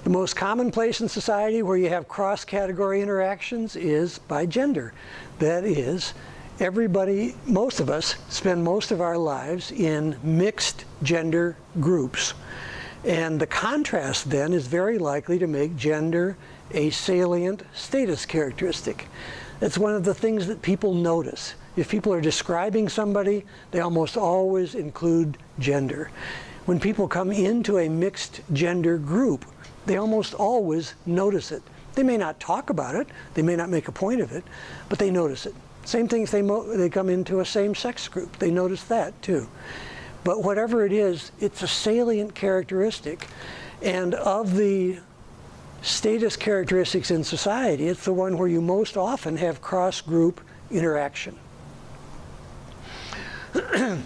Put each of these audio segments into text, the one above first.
The most common place in society where you have cross-category interactions is by gender. That is, everybody, most of us, spend most of our lives in mixed gender groups. And the contrast then is very likely to make gender a salient status characteristic. It's one of the things that people notice. If people are describing somebody, they almost always include gender. When people come into a mixed gender group, they almost always notice it. They may not talk about it, they may not make a point of it, but they notice it. Same thing if they come into a same-sex group, they notice that too. But whatever it is, it's a salient characteristic. And of the status characteristics in society, it's the one where you most often have cross-group interaction. And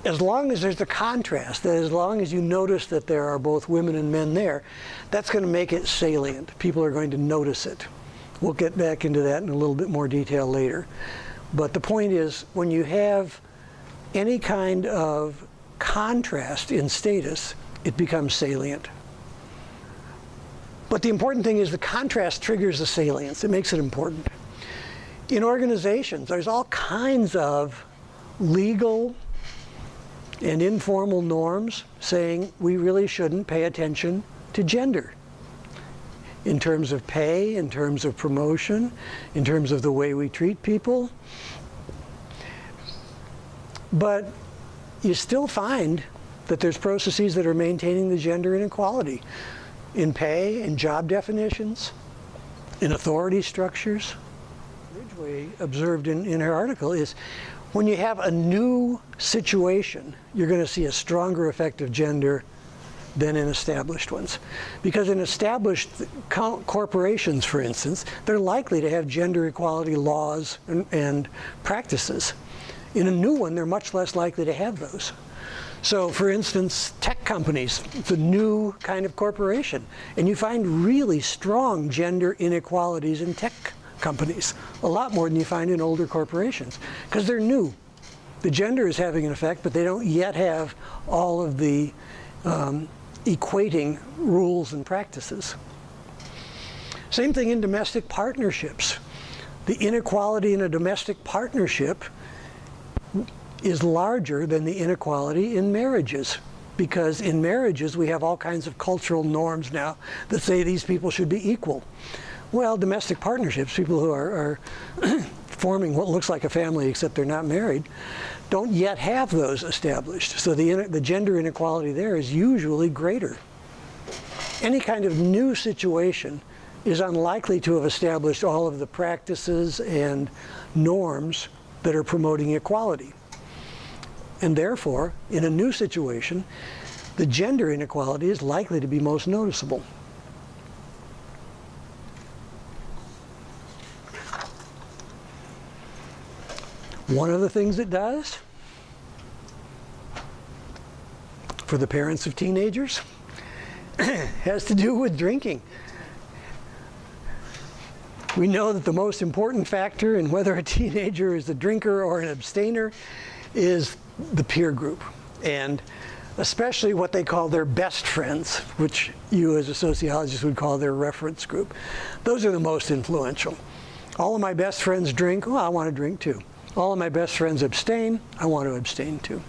as long as there's a contrast, that as long as you notice that there are both women and men there, that's going to make it salient. People are going to notice it. We'll get back into that in a little bit more detail later. But the point is, when you have any kind of contrast in status, it becomes salient. But the important thing is the contrast triggers the salience. It makes it important. In organizations, there's all kinds of legal and informal norms saying we really shouldn't pay attention to gender in terms of pay, in terms of promotion, in terms of the way we treat people. But you still find that there's processes that are maintaining the gender inequality in pay, in job definitions, in authority structures. Ridgway observed in her article is when you have a new situation, you're going to see a stronger effect of gender than in established ones. Because in established corporations, for instance, they're likely to have gender equality laws and practices. In a new one, they're much less likely to have those. So, for instance, tech companies, it's a new kind of corporation, and you find really strong gender inequalities in tech companies, a lot more than you find in older corporations, because they're new. The gender is having an effect, but they don't yet have all of the equating rules and practices. Same thing in domestic partnerships. The inequality in a domestic partnership is larger than the inequality in marriages, because in marriages we have all kinds of cultural norms now that say these people should be equal. Well, domestic partnerships, people who are forming what looks like a family except they're not married, don't yet have those established. So the gender inequality there is usually greater. Any kind of new situation is unlikely to have established all of the practices and norms that are promoting equality. And therefore, in a new situation, the gender inequality is likely to be most noticeable. One of the things it does for the parents of teenagers has to do with drinking. We know that the most important factor in whether a teenager is a drinker or an abstainer is the peer group, and especially what they call their best friends, which you as a sociologist would call their reference group. Those are the most influential. All of my best friends drink, well, I want to drink too. All of my best friends abstain, I want to abstain too.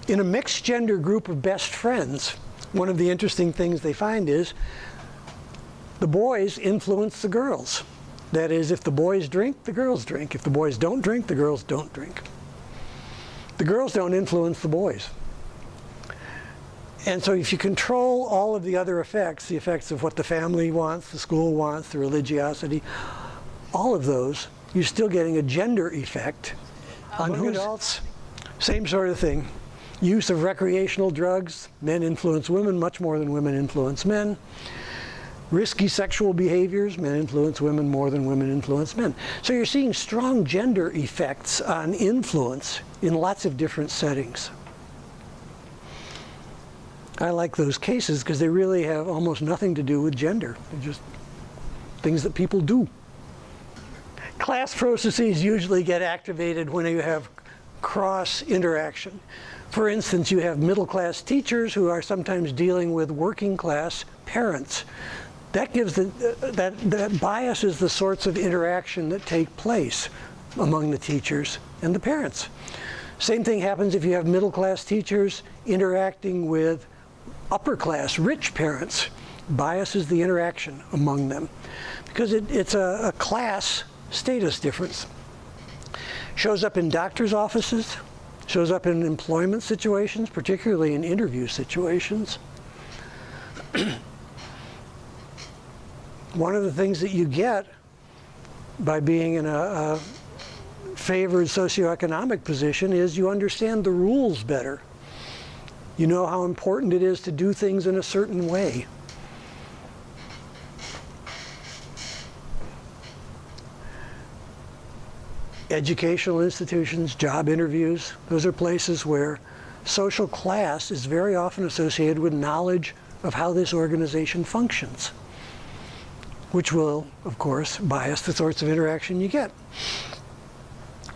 In a mixed gender group of best friends, one of the interesting things they find is the boys influence the girls. That is, if the boys drink, the girls drink. If the boys don't drink, the girls don't drink. The girls don't influence the boys. And so if you control all of the other effects, the effects of what the family wants, the school wants, the religiosity, all of those, you're still getting a gender effect on adults. Same sort of thing. Use of recreational drugs, men influence women much more than women influence men. Risky sexual behaviors, men influence women more than women influence men. So you're seeing strong gender effects on influence in lots of different settings. I like those cases because they really have almost nothing to do with gender. They're just things that people do. Class processes usually get activated when you have cross-interaction. For instance, you have middle-class teachers who are sometimes dealing with working-class parents. That gives that biases the sorts of interaction that take place among the teachers and the parents. Same thing happens if you have middle-class teachers interacting with upper-class, rich parents. Biases the interaction among them because it's a class status difference. Shows up in doctors' offices, shows up in employment situations, particularly in interview situations. One of the things that you get by being in a favored socioeconomic position is you understand the rules better. You know how important it is to do things in a certain way. Educational institutions, job interviews, those are places where social class is very often associated with knowledge of how this organization functions, which will, of course, bias the sorts of interaction you get.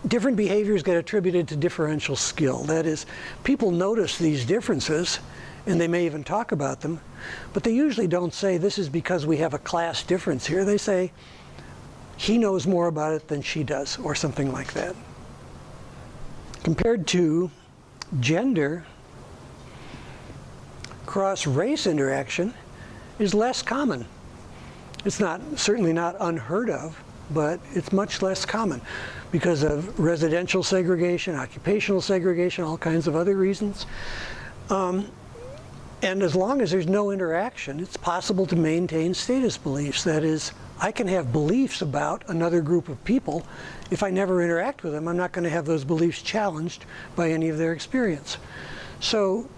Different behaviors get attributed to differential skill. That is, people notice these differences, and they may even talk about them, but they usually don't say, this is because we have a class difference here. They say, he knows more about it than she does, or something like that. Compared to gender, cross-race interaction is less common. It's certainly not unheard of, but it's much less common because of residential segregation, occupational segregation, all kinds of other reasons. And as long as there's no interaction, it's possible to maintain status beliefs. That is, I can have beliefs about another group of people. If I never interact with them, I'm not going to have those beliefs challenged by any of their experience. So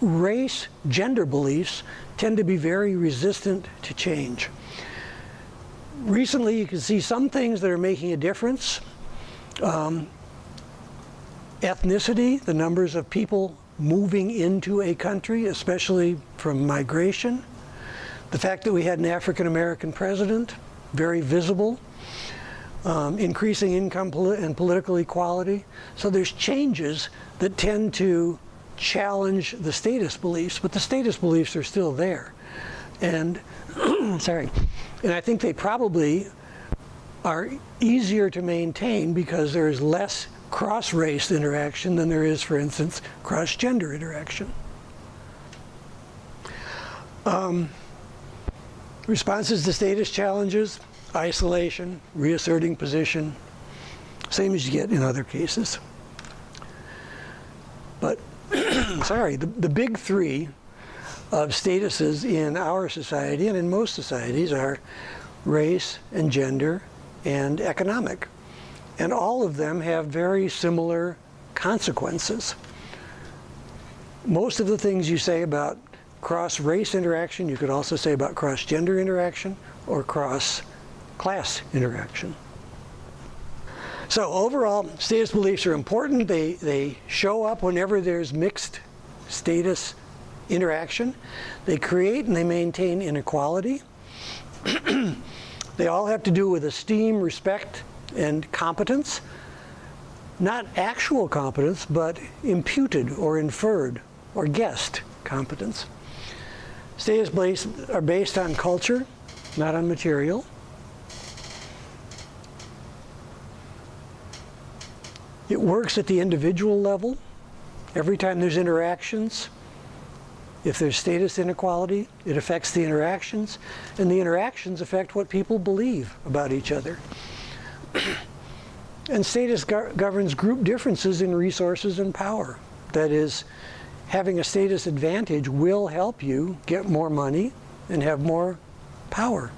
race, gender beliefs tend to be very resistant to change. Recently, you can see some things that are making a difference. Ethnicity, the numbers of people moving into a country, especially from migration. The fact that we had an African-American president, very visible. Increasing income and political equality. So there's changes that tend to challenge the status beliefs, but the status beliefs are still there. And, sorry, and I think they probably are easier to maintain because there is less cross-race interaction than there is, for instance, cross-gender interaction. Responses to status challenges, isolation, reasserting position, same as you get in other cases. But, sorry, the big three of statuses in our society and in most societies are race and gender and economic. And all of them have very similar consequences. Most of the things you say about cross-race interaction, you could also say about cross-gender interaction or cross-class interaction. So overall, status beliefs are important. They show up whenever there's mixed status interaction. They create and they maintain inequality. They all have to do with esteem, respect, and competence. Not actual competence, but imputed or inferred or guessed competence. Status beliefs are based on culture, not on material. It works at the individual level. Every time there's interactions, if there's status inequality, it affects the interactions, and the interactions affect what people believe about each other. And status governs group differences in resources and power. That is, having a status advantage will help you get more money and have more power.